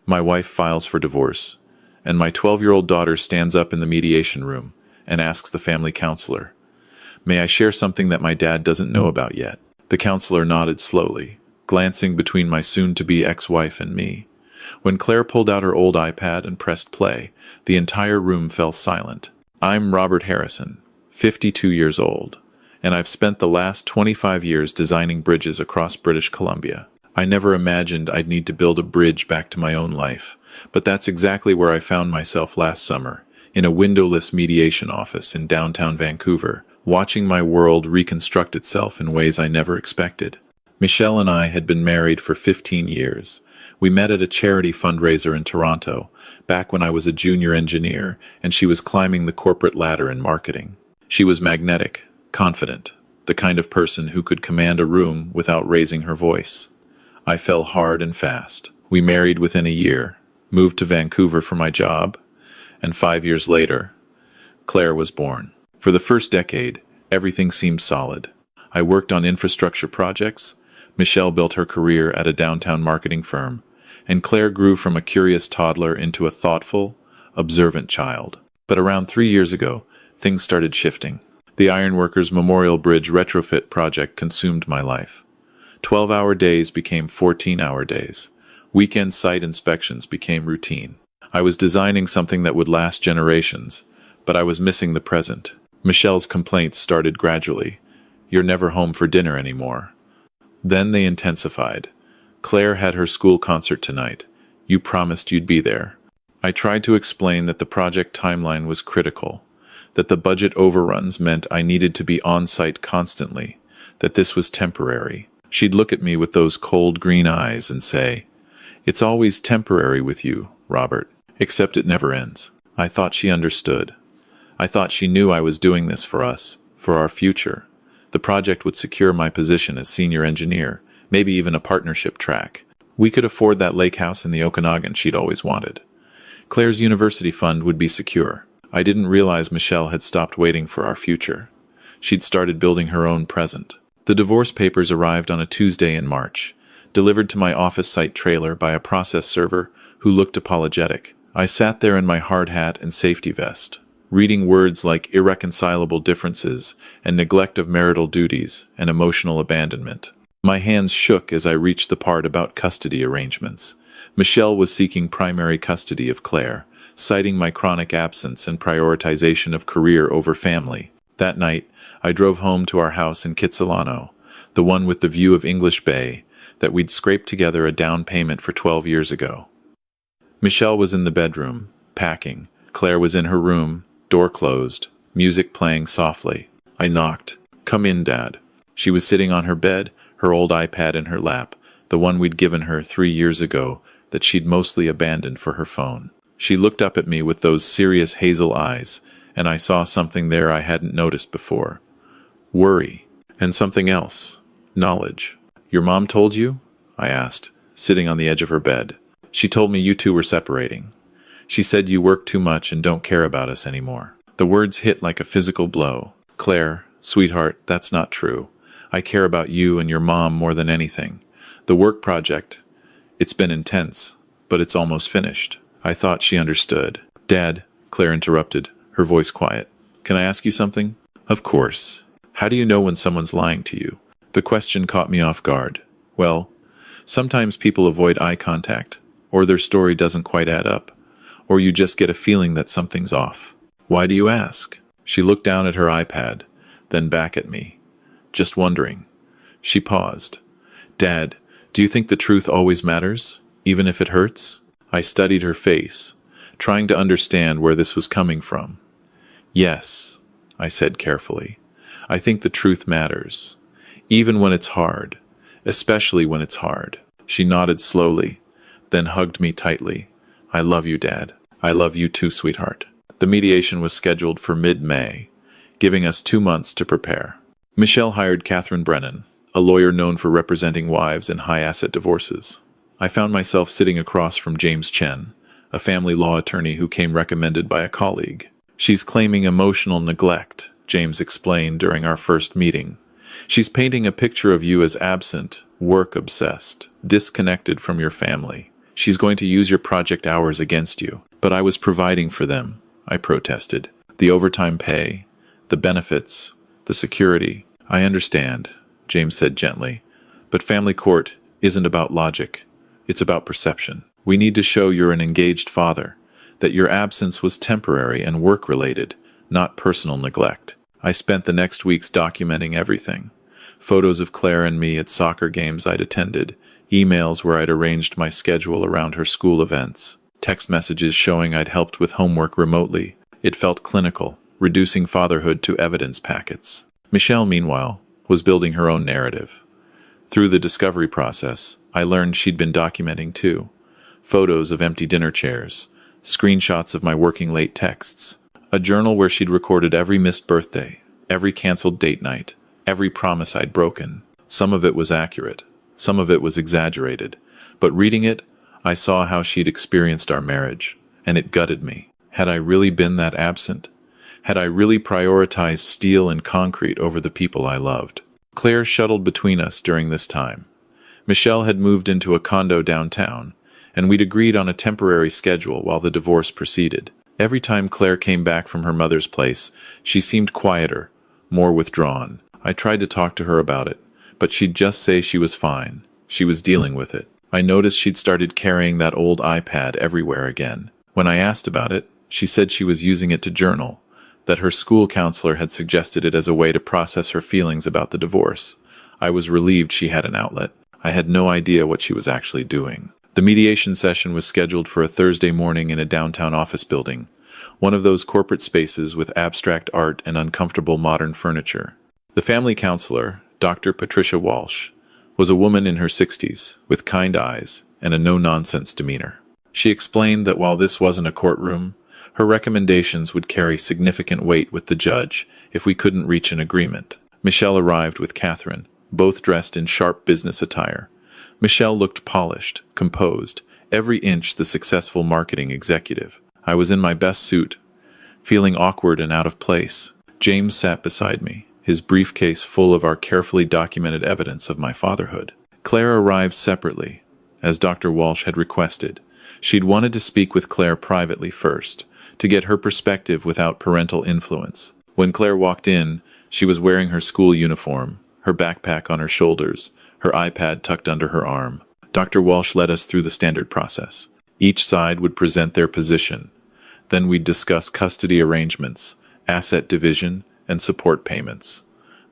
My wife files for divorce, and my 12-year-old daughter stands up in the mediation room and asks the family counselor, "May I share something that my dad doesn't know about yet?" The counselor nodded slowly, glancing between my soon-to-be ex-wife and me. When Claire pulled out her old iPad and pressed play, the entire room fell silent. "I'm Robert Harrison, 52 years old, and I've spent the last 25 years designing bridges across British Columbia. I never imagined I'd need to build a bridge back to my own life, but that's exactly where I found myself last summer, in a windowless mediation office in downtown Vancouver, watching my world reconstruct itself in ways I never expected." Michelle and I had been married for 15 years. We met at a charity fundraiser in Toronto, back when I was a junior engineer and she was climbing the corporate ladder in marketing. She was magnetic, confident, the kind of person who could command a room without raising her voice. I fell hard and fast. We married within a year, moved to Vancouver for my job, and 5 years later, Claire was born. For the first decade, everything seemed solid. I worked on infrastructure projects, Michelle built her career at a downtown marketing firm, and Claire grew from a curious toddler into a thoughtful, observant child. But around 3 years ago, things started shifting. The Ironworkers Memorial Bridge retrofit project consumed my life. 12-hour days became 14-hour days. Weekend site inspections became routine. I was designing something that would last generations, but I was missing the present. Michelle's complaints started gradually. "You're never home for dinner anymore." Then they intensified. "Claire had her school concert tonight. You promised you'd be there." I tried to explain that the project timeline was critical, that the budget overruns meant I needed to be on-site constantly, that this was temporary. She'd look at me with those cold green eyes and say, "It's always temporary with you, Robert, except it never ends." I thought she understood. I thought she knew I was doing this for us, for our future. The project would secure my position as senior engineer, maybe even a partnership track. We could afford that lake house in the Okanagan she'd always wanted. Claire's university fund would be secure. I didn't realize Michelle had stopped waiting for our future. She'd started building her own present. The divorce papers arrived on a Tuesday in March, delivered to my office site trailer by a process server who looked apologetic. I sat there in my hard hat and safety vest, reading words like irreconcilable differences and neglect of marital duties and emotional abandonment. My hands shook as I reached the part about custody arrangements. Michelle was seeking primary custody of Claire, citing my chronic absence and prioritization of career over family. That night, I drove home to our house in Kitsilano, the one with the view of English Bay, that we'd scraped together a down payment for 12 years ago. Michelle was in the bedroom, packing. Claire was in her room, door closed, music playing softly. I knocked. "Come in, Dad." She was sitting on her bed, her old iPad in her lap, the one we'd given her 3 years ago that she'd mostly abandoned for her phone. She looked up at me with those serious hazel eyes, and I saw something there I hadn't noticed before. Worry. And something else. Knowledge. "Your mom told you?" I asked, sitting on the edge of her bed. "She told me you two were separating. She said you work too much and don't care about us anymore." The words hit like a physical blow. "Claire, sweetheart, that's not true. I care about you and your mom more than anything. The work project, it's been intense, but it's almost finished." I thought she understood. "Dad," Claire interrupted, her voice quiet. "Can I ask you something?" "Of course. How do you know when someone's lying to you?" The question caught me off guard. Well, sometimes people avoid eye contact, or their story doesn't quite add up, or you just get a feeling that something's off. "Why do you ask?" She looked down at her iPad, then back at me. "Just wondering." She paused. "Dad, do you think the truth always matters, even if it hurts?" I studied her face, trying to understand where this was coming from. "Yes," I said carefully. "I think the truth matters, even when it's hard, especially when it's hard." She nodded slowly, then hugged me tightly. "I love you, Dad. I love you too, sweetheart." The mediation was scheduled for mid-May, giving us 2 months to prepare. Michelle hired Catherine Brennan, a lawyer known for representing wives in high-asset divorces. I found myself sitting across from James Chen, a family law attorney who came recommended by a colleague. "She's claiming emotional neglect," James explained during our first meeting. "She's painting a picture of you as absent, work-obsessed, disconnected from your family. She's going to use your project hours against you. But I was providing for them, I protested. The overtime pay, the benefits, the security. I understand, James said gently. But family court isn't about logic. It's about perception. We need to show you're an engaged father, that your absence was temporary and work-related, not personal neglect. I spent the next weeks documenting everything. Photos of Claire and me at soccer games I'd attended, emails where I'd arranged my schedule around her school events, text messages showing I'd helped with homework remotely. It felt clinical, reducing fatherhood to evidence packets. Michelle, meanwhile, was building her own narrative. Through the discovery process, I learned she'd been documenting too. Photos of empty dinner chairs, screenshots of my working late texts, a journal where she'd recorded every missed birthday, every canceled date night, every promise I'd broken. Some of it was accurate, some of it was exaggerated, but reading it, I saw how she'd experienced our marriage, and it gutted me. Had I really been that absent? Had I really prioritized steel and concrete over the people I loved? Claire shuttled between us during this time. Michelle had moved into a condo downtown, and we'd agreed on a temporary schedule while the divorce proceeded. Every time Claire came back from her mother's place, she seemed quieter, more withdrawn. I tried to talk to her about it, but she'd just say she was fine. She was dealing with it. I noticed she'd started carrying that old iPad everywhere again. When I asked about it, she said she was using it to journal, that her school counselor had suggested it as a way to process her feelings about the divorce. I was relieved she had an outlet. I had no idea what she was actually doing. The mediation session was scheduled for a Thursday morning in a downtown office building, one of those corporate spaces with abstract art and uncomfortable modern furniture. The family counselor, Dr. Patricia Walsh, was a woman in her 60s, with kind eyes and a no-nonsense demeanor. She explained that while this wasn't a courtroom, her recommendations would carry significant weight with the judge if we couldn't reach an agreement. Michelle arrived with Catherine, both dressed in sharp business attire. Michelle looked polished, composed, every inch the successful marketing executive. I was in my best suit, feeling awkward and out of place. James sat beside me, his briefcase full of our carefully documented evidence of my fatherhood. Claire arrived separately, as Dr. Walsh had requested. She'd wanted to speak with Claire privately first, to get her perspective without parental influence. When Claire walked in, she was wearing her school uniform, her backpack on her shoulders, her iPad tucked under her arm. Dr. Walsh led us through the standard process. Each side would present their position. Then we'd discuss custody arrangements, asset division, and support payments.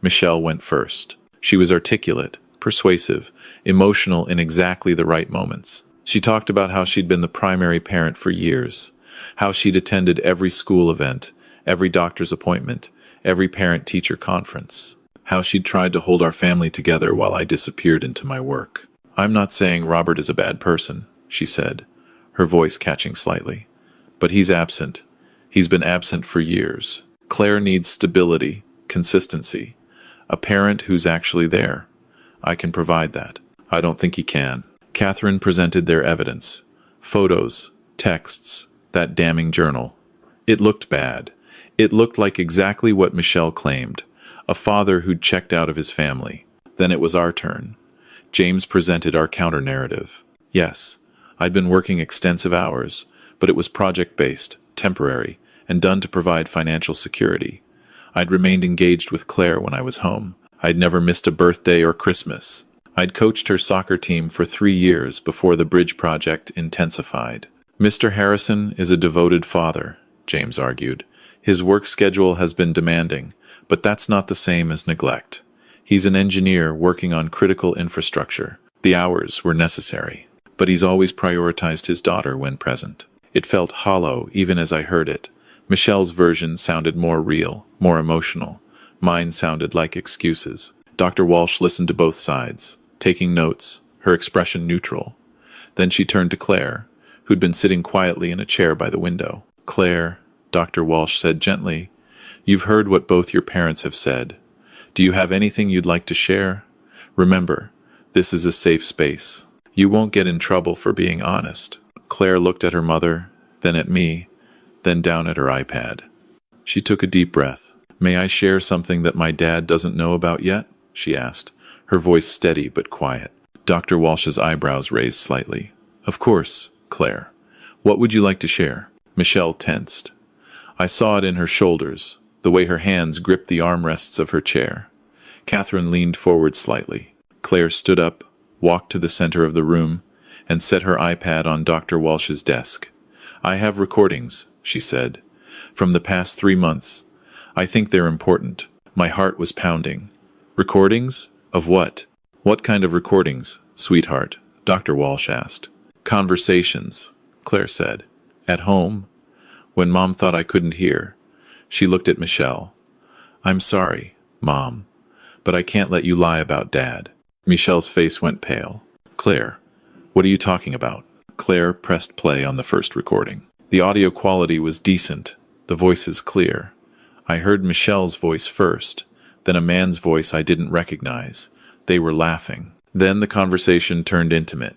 Michelle went first. She was articulate, persuasive, emotional in exactly the right moments. She talked about how she'd been the primary parent for years, how she'd attended every school event, every doctor's appointment, every parent-teacher conference, how she'd tried to hold our family together while I disappeared into my work. "I'm not saying Robert is a bad person," she said, her voice catching slightly. "But he's absent. He's been absent for years. Claire needs stability, consistency, a parent who's actually there. I can provide that. I don't think he can." Catherine presented their evidence. Photos, texts, that damning journal. It looked bad. It looked like exactly what Michelle claimed, a father who'd checked out of his family. Then it was our turn. James presented our counter-narrative. Yes, I'd been working extensive hours, but it was project-based, temporary, and done to provide financial security. I'd remained engaged with Claire when I was home. I'd never missed a birthday or Christmas. I'd coached her soccer team for 3 years before the bridge project intensified. "Mr. Harrison is a devoted father," James argued. "His work schedule has been demanding, but that's not the same as neglect. He's an engineer working on critical infrastructure. The hours were necessary, but he's always prioritized his daughter when present." It felt hollow even as I heard it. Michelle's version sounded more real, more emotional. Mine sounded like excuses. Dr. Walsh listened to both sides, taking notes, her expression neutral. Then she turned to Claire, who'd been sitting quietly in a chair by the window. "Claire," Dr. Walsh said gently, "you've heard what both your parents have said. Do you have anything you'd like to share? Remember, this is a safe space. You won't get in trouble for being honest." Claire looked at her mother, then at me, then down at her iPad. She took a deep breath. "May I share something that my dad doesn't know about yet?" she asked, her voice steady but quiet. Dr. Walsh's eyebrows raised slightly. Of course, Claire. What would you like to share? Michelle tensed. I saw it in her shoulders, the way her hands gripped the armrests of her chair. Catherine leaned forward slightly. Claire stood up, walked to the center of the room, and set her iPad on Dr. Walsh's desk. I have recordings, she said, from the past 3 months. I think they're important. My heart was pounding. Recordings? Of what? What kind of recordings, sweetheart? Dr. Walsh asked. Conversations, Claire said. At home? When Mom thought I couldn't hear. She looked at Michelle. I'm sorry, Mom, but I can't let you lie about Dad. Michelle's face went pale. Claire, what are you talking about? Claire pressed play on the first recording. The audio quality was decent, the voices clear. I heard Michelle's voice first, then a man's voice I didn't recognize. They were laughing. Then the conversation turned intimate,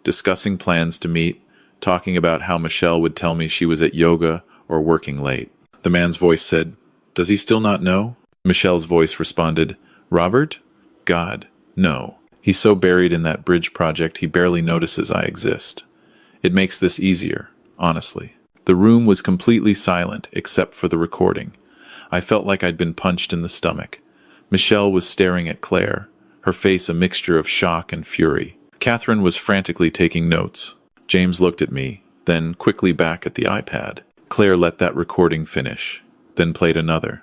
discussing plans to meet, talking about how Michelle would tell me she was at yoga or working late. The man's voice said, Does he still not know? Michelle's voice responded, Robert? God, no. He's so buried in that bridge project he barely notices I exist. It makes this easier, honestly. The room was completely silent except for the recording. I felt like I'd been punched in the stomach. Michelle was staring at Claire, her face a mixture of shock and fury. Catherine was frantically taking notes. James looked at me, then quickly back at the iPad. Claire let that recording finish, then played another.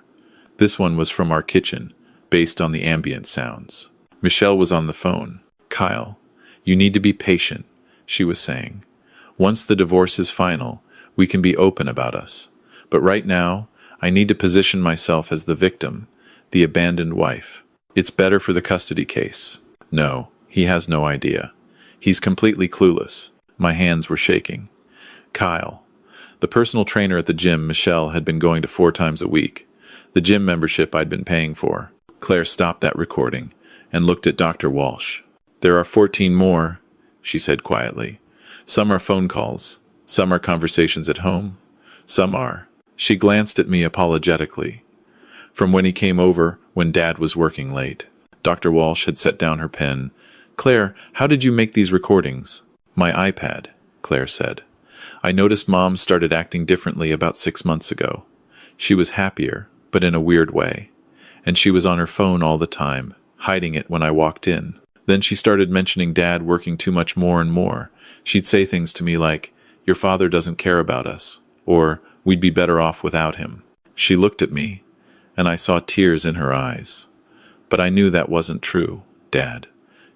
This one was from our kitchen, based on the ambient sounds. Michelle was on the phone. Kyle, you need to be patient, she was saying. Once the divorce is final, we can be open about us. But right now, I need to position myself as the victim, the abandoned wife. It's better for the custody case. No, he has no idea. He's completely clueless. My hands were shaking. Kyle. The personal trainer at the gym Michelle had been going to 4 times a week. The gym membership I'd been paying for. Claire stopped that recording and looked at Dr. Walsh. There are 14 more, she said quietly. Some are phone calls. Some are conversations at home. Some are. She glanced at me apologetically. From when he came over, when Dad was working late. Dr. Walsh had set down her pen. Claire, how did you make these recordings? My iPad, Claire said. I noticed Mom started acting differently about 6 months ago. She was happier, but in a weird way. And she was on her phone all the time, hiding it when I walked in. Then she started mentioning Dad working too much more and more. She'd say things to me like, your father doesn't care about us, or we'd be better off without him. She looked at me, and I saw tears in her eyes. But I knew that wasn't true, Dad.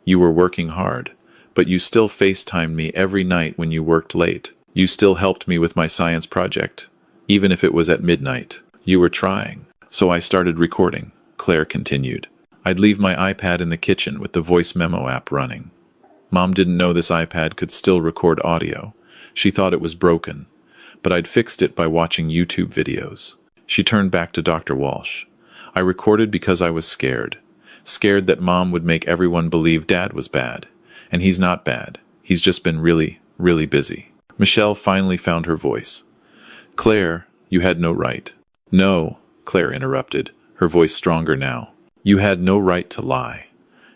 You were working hard, but you still FaceTimed me every night when you worked late. You still helped me with my science project, even if it was at midnight. You were trying. So I started recording, Claire continued. I'd leave my iPad in the kitchen with the voice memo app running. Mom didn't know this iPad could still record audio. She thought it was broken, but I'd fixed it by watching YouTube videos. She turned back to Dr. Walsh. I recorded because I was scared. Scared that Mom would make everyone believe Dad was bad. And he's not bad. He's just been really, really busy. Michelle finally found her voice. Claire, you had no right. No, Claire interrupted, her voice stronger now. You had no right to lie.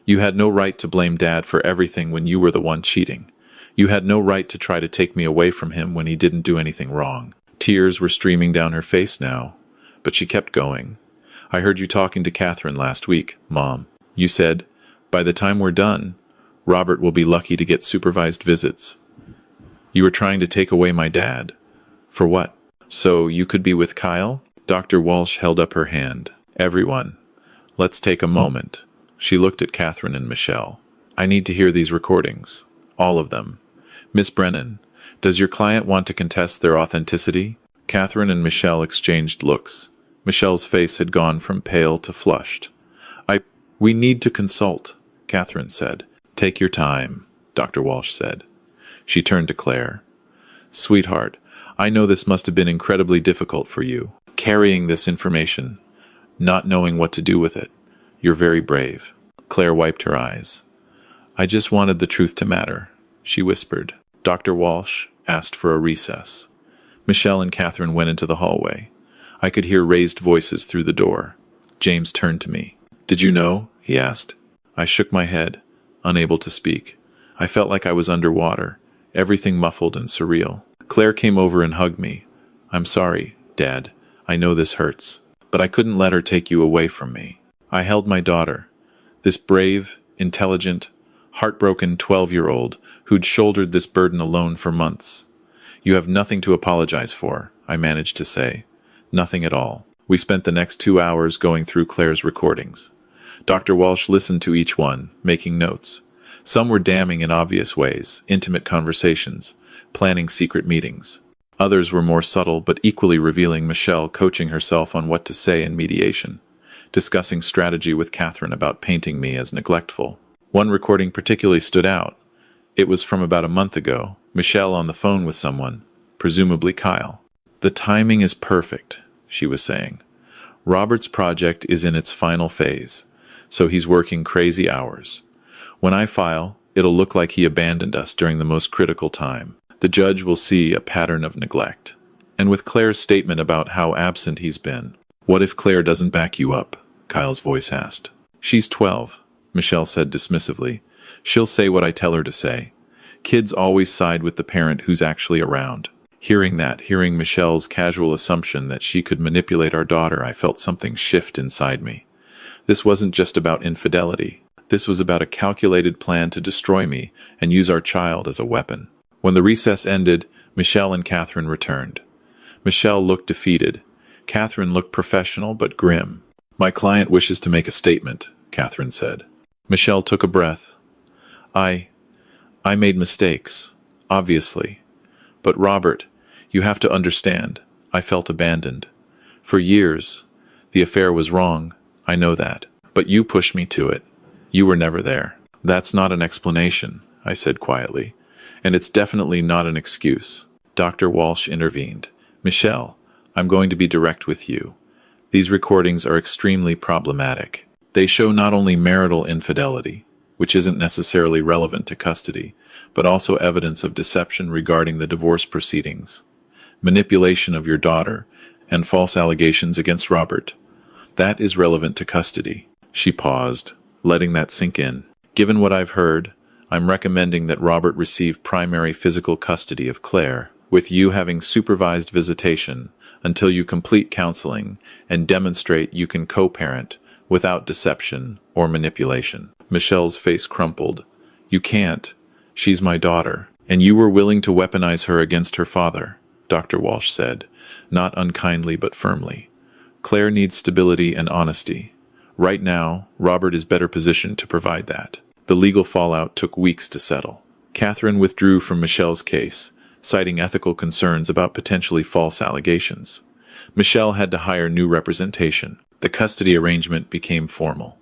You had no right to blame Dad for everything when you were the one cheating. You had no right to try to take me away from him when he didn't do anything wrong. Tears were streaming down her face now, but she kept going. I heard you talking to Catherine last week, Mom. You said, by the time we're done, Robert will be lucky to get supervised visits. You were trying to take away my dad. For what? So you could be with Kyle? Dr. Walsh held up her hand. Everyone, let's take a moment. She looked at Catherine and Michelle. I need to hear these recordings. All of them. Miss Brennan, does your client want to contest their authenticity? Catherine and Michelle exchanged looks. Michelle's face had gone from pale to flushed. We need to consult, Catherine said. Take your time, Dr. Walsh said. She turned to Claire. Sweetheart, I know this must have been incredibly difficult for you, carrying this information, not knowing what to do with it. You're very brave. Claire wiped her eyes. I just wanted the truth to matter, she whispered. Dr. Walsh asked for a recess. Michelle and Catherine went into the hallway. I could hear raised voices through the door. James turned to me. Did you know? He asked. I shook my head, unable to speak. I felt like I was underwater, everything muffled and surreal. Claire came over and hugged me. "I'm sorry, Dad. I know this hurts. But I couldn't let her take you away from me." I held my daughter, this brave, intelligent, heartbroken 12-year-old who'd shouldered this burden alone for months. "You have nothing to apologize for," I managed to say. "Nothing at all." We spent the next 2 hours going through Claire's recordings. Dr. Walsh listened to each one, making notes. Some were damning in obvious ways, intimate conversations, planning secret meetings. Others were more subtle but equally revealing, Michelle coaching herself on what to say in mediation, discussing strategy with Catherine about painting me as neglectful. One recording particularly stood out. It was from about a month ago, Michelle on the phone with someone, presumably Kyle. "The timing is perfect," she was saying. "Robert's project is in its final phase, so he's working crazy hours. When I file, it'll look like he abandoned us during the most critical time. The judge will see a pattern of neglect." And with Claire's statement about how absent he's been, "What if Claire doesn't back you up?" Kyle's voice asked. "She's 12, Michelle said dismissively. "She'll say what I tell her to say. Kids always side with the parent who's actually around." Hearing Michelle's casual assumption that she could manipulate our daughter, I felt something shift inside me. This wasn't just about infidelity. This was about a calculated plan to destroy me and use our child as a weapon. When the recess ended, Michelle and Catherine returned. Michelle looked defeated. Catherine looked professional but grim. "My client wishes to make a statement," Catherine said. Michelle took a breath. I made mistakes, obviously. But Robert, you have to understand, I felt abandoned. For years. The affair was wrong, I know that. But you pushed me to it. You were never there." "That's not an explanation," I said quietly. "And it's definitely not an excuse." Dr. Walsh intervened. "Michelle, I'm going to be direct with you. These recordings are extremely problematic. They show not only marital infidelity, which isn't necessarily relevant to custody, but also evidence of deception regarding the divorce proceedings, manipulation of your daughter, and false allegations against Robert. That is relevant to custody." She paused, letting that sink in. "Given what I've heard, I'm recommending that Robert receive primary physical custody of Claire, with you having supervised visitation until you complete counseling and demonstrate you can co-parent without deception or manipulation." Michelle's face crumpled. "You can't. She's my daughter. And you were willing to weaponize her against her father," Dr. Walsh said, not unkindly but firmly. "Claire needs stability and honesty. Right now, Robert is better positioned to provide that." The legal fallout took weeks to settle. Catherine withdrew from Michelle's case, citing ethical concerns about potentially false allegations. Michelle had to hire new representation. The custody arrangement became formal.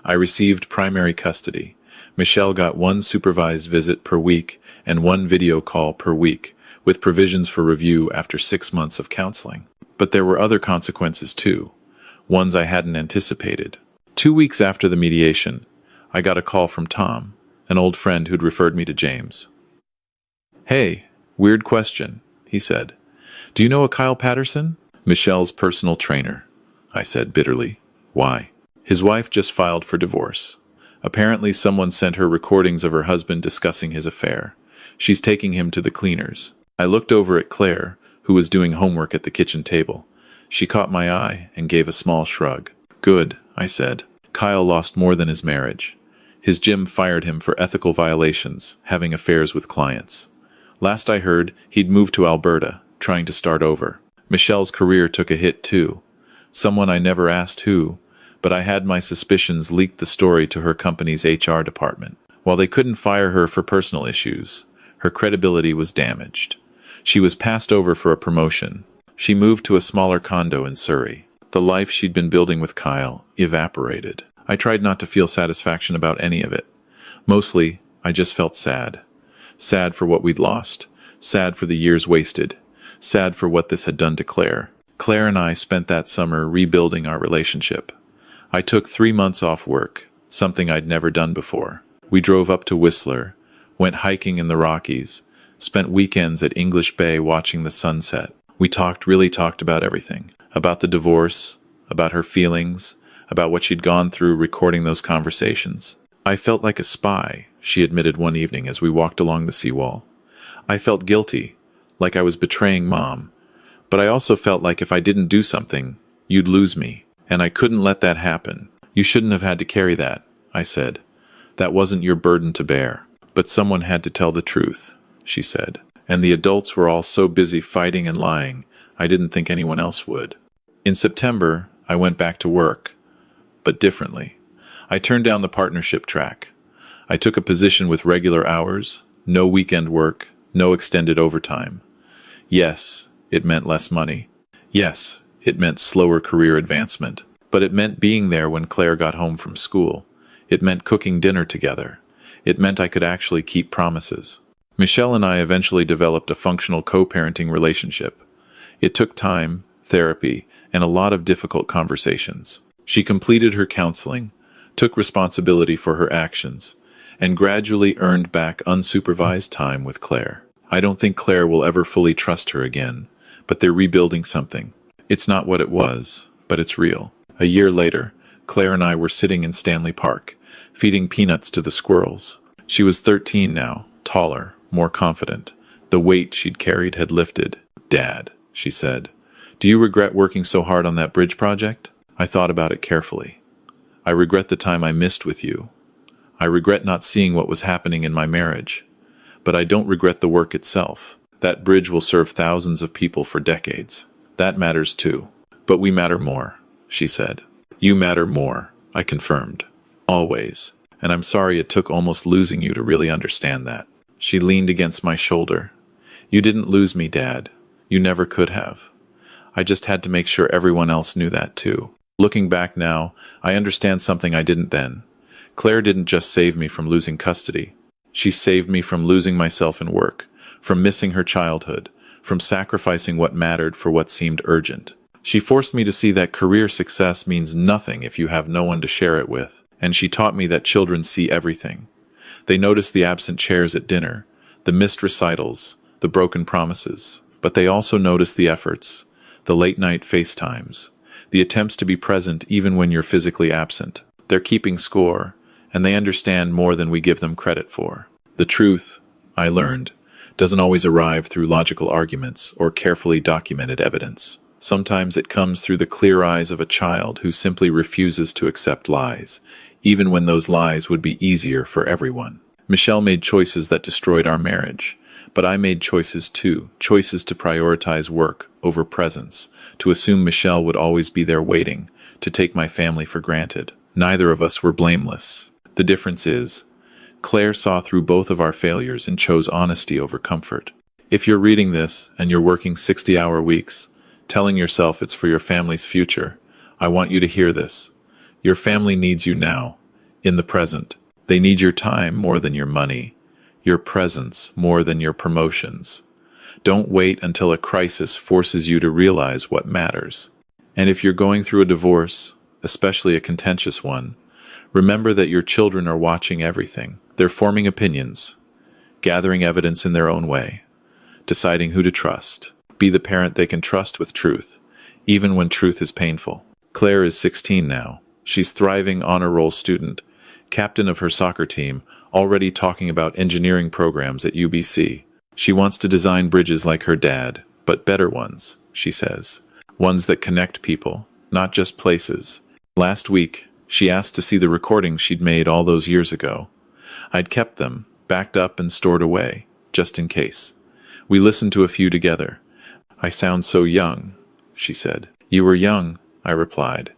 I received primary custody. Michelle got 1 supervised visit per week and 1 video call per week, with provisions for review after 6 months of counseling. But there were other consequences too, ones I hadn't anticipated. 2 weeks after the mediation, I got a call from Tom, an old friend who'd referred me to James. "Hey, weird question," he said. "Do you know a Kyle Patterson?" "Michelle's personal trainer," I said bitterly. "Why?" "His wife just filed for divorce. Apparently someone sent her recordings of her husband discussing his affair. She's taking him to the cleaners." I looked over at Claire, who was doing homework at the kitchen table. She caught my eye and gave a small shrug. "Good," I said. "Kyle lost more than his marriage. His gym fired him for ethical violations, having affairs with clients. Last I heard, he'd moved to Alberta, trying to start over. Michelle's career took a hit too. Someone I never asked who, but I had my suspicions leaked the story to her company's HR department. While they couldn't fire her for personal issues, her credibility was damaged. She was passed over for a promotion. She moved to a smaller condo in Surrey. The life she'd been building with Kyle evaporated. I tried not to feel satisfaction about any of it. Mostly, I just felt sad. Sad for what we'd lost. Sad for the years wasted. Sad for what this had done to Claire. Claire and I spent that summer rebuilding our relationship. I took 3 months off work, something I'd never done before. We drove up to Whistler, went hiking in the Rockies, spent weekends at English Bay watching the sunset. We really talked about everything. About the divorce, about her feelings, about what she'd gone through recording those conversations. "I felt like a spy," she admitted one evening as we walked along the seawall. I felt guilty, like I was betraying Mom, but I also felt like if I didn't do something, you'd lose me, and I couldn't let that happen. You shouldn't have had to carry that, I said. That wasn't your burden to bear. But someone had to tell the truth, she said. And the adults were all so busy fighting and lying, I didn't think anyone else would. In September, I went back to work, but differently. I turned down the partnership track. I took a position with regular hours, no weekend work, no extended overtime. Yes, it meant less money. Yes, it meant slower career advancement. But it meant being there when Claire got home from school. It meant cooking dinner together. It meant I could actually keep promises. Michelle and I eventually developed a functional co-parenting relationship. It took time, therapy, and a lot of difficult conversations. She completed her counseling, took responsibility for her actions, and gradually earned back unsupervised time with Claire. I don't think Claire will ever fully trust her again, but they're rebuilding something. It's not what it was, but it's real. A year later, Claire and I were sitting in Stanley Park, feeding peanuts to the squirrels. She was 13 now, taller, more confident. The weight she'd carried had lifted. "Dad," she said, "do you regret working so hard on that bridge project?" I thought about it carefully. I regret the time I missed with you. I regret not seeing what was happening in my marriage. But I don't regret the work itself. That bridge will serve thousands of people for decades. That matters too. But we matter more, she said. You matter more, I confirmed. Always. And I'm sorry it took almost losing you to really understand that. She leaned against my shoulder. You didn't lose me, Dad. You never could have. I just had to make sure everyone else knew that too. Looking back now, I understand something I didn't then. Claire didn't just save me from losing custody. She saved me from losing myself in work, from missing her childhood, from sacrificing what mattered for what seemed urgent. She forced me to see that career success means nothing if you have no one to share it with. And she taught me that children see everything. They notice the absent chairs at dinner, the missed recitals, the broken promises. But they also notice the efforts, the late-night FaceTimes, the attempts to be present even when you're physically absent. They're keeping score, and they understand more than we give them credit for. The truth, I learned, doesn't always arrive through logical arguments or carefully documented evidence. Sometimes it comes through the clear eyes of a child who simply refuses to accept lies, even when those lies would be easier for everyone. Michelle made choices that destroyed our marriage, but I made choices too, choices to prioritize work over presence, to assume Michelle would always be there waiting, to take my family for granted. Neither of us were blameless. The difference is, Claire saw through both of our failures and chose honesty over comfort. If you're reading this and you're working 60-hour weeks, telling yourself it's for your family's future, I want you to hear this. Your family needs you now, in the present. They need your time more than your money, your presence more than your promotions. Don't wait until a crisis forces you to realize what matters. And if you're going through a divorce, especially a contentious one, remember that your children are watching everything. They're forming opinions, gathering evidence in their own way, deciding who to trust. Be the parent they can trust with truth, even when truth is painful. Claire is 16 now. She's thriving honor roll student, captain of her soccer team, already talking about engineering programs at UBC. She wants to design bridges like her dad, but better ones, she says. Ones that connect people, not just places. Last week, she asked to see the recordings she'd made all those years ago. I'd kept them, backed up and stored away, just in case. We listened to a few together. I sound so young, she said. You were young, I replied.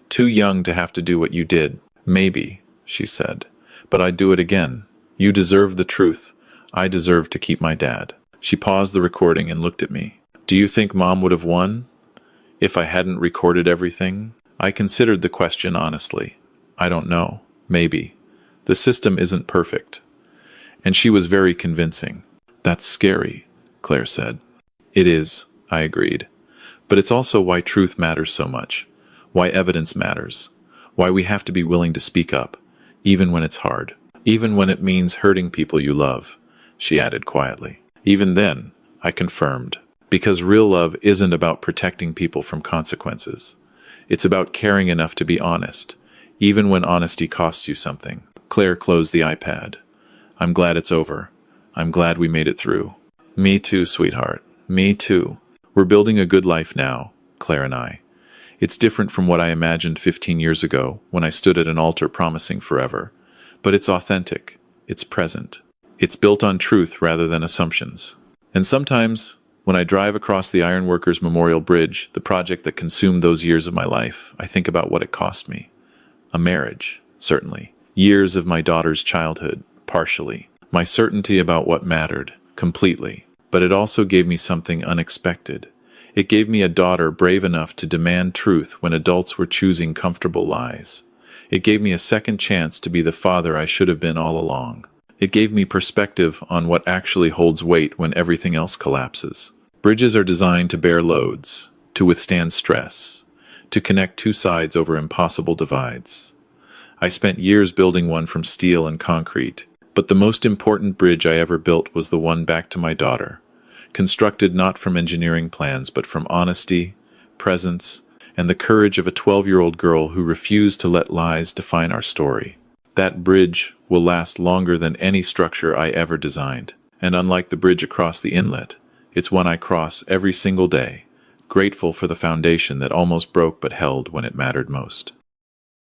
Too young to have to do what you did. Maybe, she said. But I'd do it again. You deserve the truth. I deserve to keep my dad. She paused the recording and looked at me. Do you think Mom would have won if I hadn't recorded everything? I considered the question honestly. I don't know. Maybe. The system isn't perfect. And she was very convincing. That's scary, Claire said. It is, I agreed. But it's also why truth matters so much. Why evidence matters. Why we have to be willing to speak up, even when it's hard. Even when it means hurting people you love, she added quietly. Even then, I confirmed. Because real love isn't about protecting people from consequences. It's about caring enough to be honest, even when honesty costs you something. Claire closed the iPad. I'm glad it's over. I'm glad we made it through. Me too, sweetheart. Me too. We're building a good life now, Claire and I. It's different from what I imagined 15 years ago when I stood at an altar promising forever. But it's authentic. It's present. It's built on truth rather than assumptions. And sometimes, when I drive across the Ironworkers Memorial Bridge, the project that consumed those years of my life, I think about what it cost me. A marriage, certainly. Years of my daughter's childhood, partially. My certainty about what mattered, completely. But it also gave me something unexpected. It gave me a daughter brave enough to demand truth when adults were choosing comfortable lies. It gave me a second chance to be the father I should have been all along. It gave me perspective on what actually holds weight when everything else collapses. Bridges are designed to bear loads, to withstand stress, to connect two sides over impossible divides. I spent years building one from steel and concrete, but the most important bridge I ever built was the one back to my daughter, constructed not from engineering plans but from honesty, presence, and the courage of a 12-year-old girl who refused to let lies define our story. That bridge will last longer than any structure I ever designed, and unlike the bridge across the inlet, it's one I cross every single day, grateful for the foundation that almost broke but held when it mattered most.